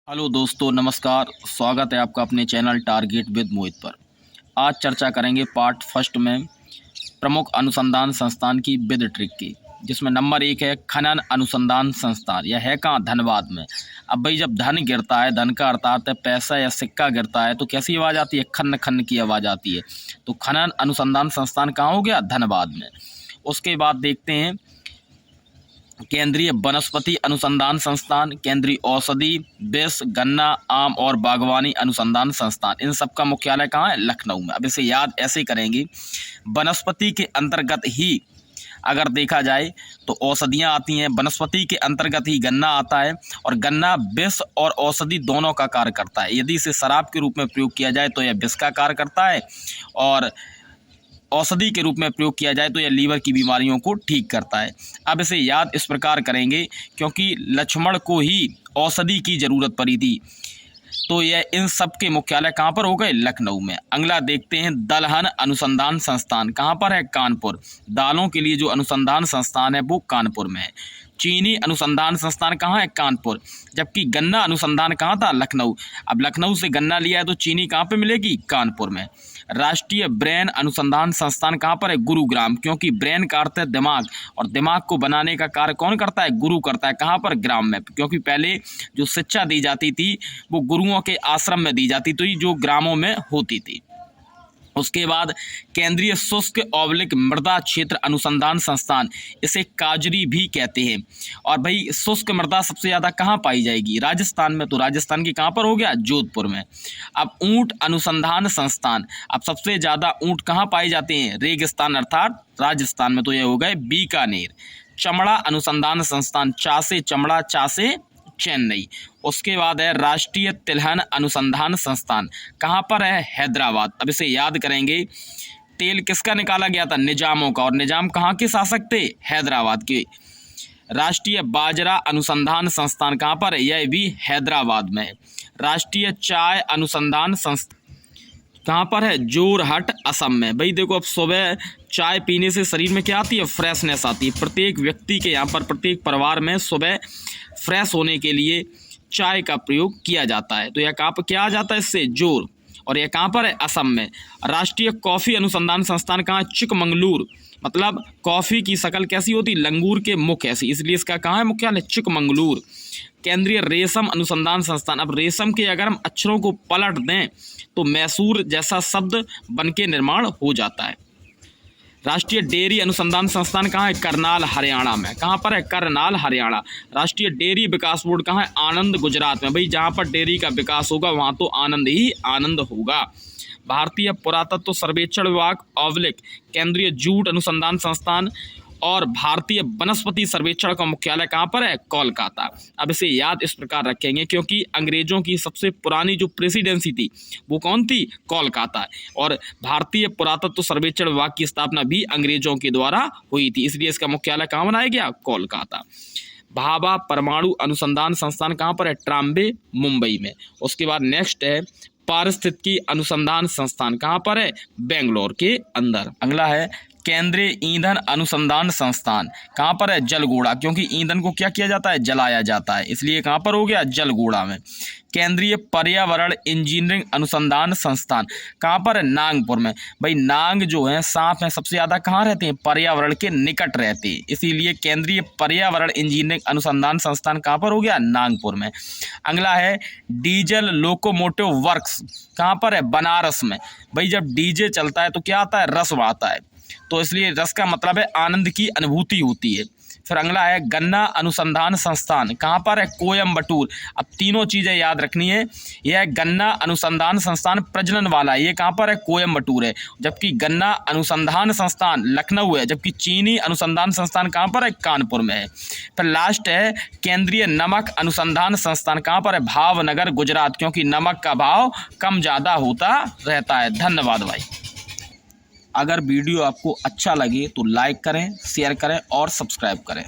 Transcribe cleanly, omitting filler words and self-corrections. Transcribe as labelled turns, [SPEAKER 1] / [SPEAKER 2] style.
[SPEAKER 1] Hello दोस्तों, नमस्कार। स्वागत है आपका अपने चैनल टारगेट विद मोहित पर। आज चर्चा करेंगे पार्ट फर्स्ट में प्रमुख अनुसंधान संस्थान की विद ट्रिक की, जिसमें नंबर 1 है खनन अनुसंधान संस्थान। यह है कहाँ? धनबाद में। अब भाई, जब धन गिरता है, धन का अर्थात है पैसा या सिक्का गिरता है, तो कैसी आवाज़ आती है? खन्न खन्न की आवाज़ आती है। तो खनन अनुसंधान संस्थान कहाँ हो गया? धनबाद में। उसके बाद देखते हैं केंद्रीय वनस्पति अनुसंधान संस्थान, केंद्रीय औषधि, विष, गन्ना, आम और बागवानी अनुसंधान संस्थान। इन सब का मुख्यालय कहाँ है? लखनऊ में। अब इसे याद ऐसे करेंगे, वनस्पति के अंतर्गत ही अगर देखा जाए तो औषधियाँ आती हैं, वनस्पति के अंतर्गत ही गन्ना आता है, और गन्ना विष और औषधि दोनों का कार्य करता है। यदि इसे शराब के रूप में प्रयोग किया जाए तो यह विष का कार्य करता है, और औषधि के रूप में प्रयोग किया जाए तो यह लीवर की बीमारियों को ठीक करता है। अब इसे याद इस प्रकार करेंगे, क्योंकि लक्ष्मण को ही औषधि की ज़रूरत पड़ी थी, तो यह इन सब के मुख्यालय कहाँ पर हो गए? लखनऊ में। अगला देखते हैं दलहन अनुसंधान संस्थान। कहाँ पर है? कानपुर। दालों के लिए जो अनुसंधान संस्थान है वो कानपुर में है। चीनी अनुसंधान संस्थान कहाँ है? कानपुर। जबकि गन्ना अनुसंधान कहाँ था? लखनऊ। अब लखनऊ से गन्ना लिया है तो चीनी कहाँ पे मिलेगी? कानपुर में। राष्ट्रीय ब्रेन अनुसंधान संस्थान कहाँ पर है? गुरुग्राम, क्योंकि ब्रेन का अर्थ है दिमाग, और दिमाग को बनाने का कार्य कौन करता है? गुरु करता है। कहाँ पर? ग्राम में, क्योंकि पहले जो शिक्षा दी जाती थी वो गुरुओं के आश्रम में दी जाती थी, जो ग्रामों में होती थी। उसके बाद केंद्रीय शुष्क ऑब्लिक मृदा क्षेत्र अनुसंधान संस्थान, इसे काजरी भी कहते हैं। और भाई, शुष्क मृदा सबसे ज़्यादा कहाँ पाई जाएगी? राजस्थान में। तो राजस्थान की कहाँ पर हो गया? जोधपुर में। अब ऊँट अनुसंधान संस्थान, अब सबसे ज़्यादा ऊँट कहाँ पाए जाते हैं? रेगिस्तान अर्थात राजस्थान में, तो ये हो गए बीकानेर। चमड़ा अनुसंधान संस्थान, चा से चमड़ा, चा से चेन्नई। उसके बाद है राष्ट्रीय तिलहन अनुसंधान संस्थान, कहाँ पर है? हैदराबाद। अब इसे याद करेंगे, तेल किसका निकाला गया था? निजामों का, और निजाम कहाँ के शासक थे? हैदराबाद के। राष्ट्रीय बाजरा अनुसंधान संस्थान कहाँ पर है? यह भी हैदराबाद में है। राष्ट्रीय चाय अनुसंधान संस्थान कहाँ पर है? जोरहट, असम में। भाई देखो, अब सुबह चाय पीने से शरीर में क्या आती है? फ्रेशनेस आती है। प्रत्येक व्यक्ति के यहाँ पर, प्रत्येक परिवार में सुबह फ्रेश होने के लिए चाय का प्रयोग किया जाता है। तो यह कहाँ पर क्या आ जाता है इससे? जोर। और यह कहाँ पर है? असम में। राष्ट्रीय कॉफ़ी अनुसंधान संस्थान कहाँ है? चिकमंगलूर। मतलब कॉफ़ी की शक्ल कैसी होती? लंगूर के मुख ऐसी, इसलिए इसका कहाँ है मुख्यालय? चिकमंगलूर। केंद्रीय रेशम अनुसंधान संस्थान, अब रेशम के अगर हम अक्षरों को पलट दें तो मैसूर जैसा शब्द बन के निर्माण हो जाता है। राष्ट्रीय डेयरी अनुसंधान संस्थान कहाँ है? करनाल, हरियाणा में। कहाँ पर है? करनाल, हरियाणा। राष्ट्रीय डेयरी विकास बोर्ड कहाँ है? आनंद, गुजरात में। भाई, जहाँ पर डेयरी का विकास होगा वहाँ तो आनंद ही आनंद होगा। भारतीय पुरातत्व सर्वेक्षण विभाग ऑब्लिक केंद्रीय जूट अनुसंधान संस्थान और भारतीय वनस्पति सर्वेक्षण का मुख्यालय कहाँ पर है? कोलकाता। अब इसे याद इस प्रकार रखेंगे, क्योंकि अंग्रेजों की सबसे पुरानी जो प्रेसिडेंसी थी वो कौन थी? कोलकाता। और भारतीय पुरातत्व सर्वेक्षण विभाग की स्थापना भी अंग्रेजों के द्वारा हुई थी, इसलिए इसका मुख्यालय कहाँ बनाया गया? कोलकाता। भाभा परमाणु अनुसंधान संस्थान कहाँ पर है? ट्राम्बे, मुंबई में। उसके बाद नेक्स्ट है पारिस्थितिकी अनुसंधान संस्थान, कहाँ पर है? बेंगलोर के अंदर। अगला है केंद्रीय ईंधन अनुसंधान संस्थान, कहाँ पर है? जलगोड़ा, क्योंकि ईंधन को क्या किया जाता है? जलाया जाता है, इसलिए कहाँ पर हो गया? जलगोड़ा में। केंद्रीय पर्यावरण इंजीनियरिंग अनुसंधान संस्थान कहाँ पर है? नागपुर में। भाई, नाग जो है, सांप है, सबसे ज़्यादा कहाँ रहते हैं? पर्यावरण के निकट रहते हैं, इसीलिए केंद्रीय पर्यावरण इंजीनियरिंग अनुसंधान संस्थान कहाँ पर हो गया? नागपुर में। अगला है डीजल लोकोमोटिव वर्क्स, कहाँ पर है? बनारस में। भाई, जब डीजे चलता है तो क्या आता है? रस आता है, तो इसलिए रस का मतलब है आनंद की अनुभूति होती है। फिर अगला है गन्ना अनुसंधान संस्थान, कहाँ पर है? कोयम्बटूर। अब तीनों चीज़ें याद रखनी है। यह गन्ना अनुसंधान संस्थान प्रजनन वाला है, ये कहाँ पर है? कोयम्बटूर है। जबकि गन्ना अनुसंधान संस्थान लखनऊ है, जबकि चीनी अनुसंधान संस्थान कहाँ पर है? कानपुर में है। फिर लास्ट है केंद्रीय नमक अनुसंधान संस्थान, कहाँ पर है? भावनगर, गुजरात, क्योंकि नमक का भाव कम ज़्यादा होता रहता है। धन्यवाद भाई। अगर वीडियो आपको अच्छा लगे तो लाइक करें, शेयर करें और सब्सक्राइब करें।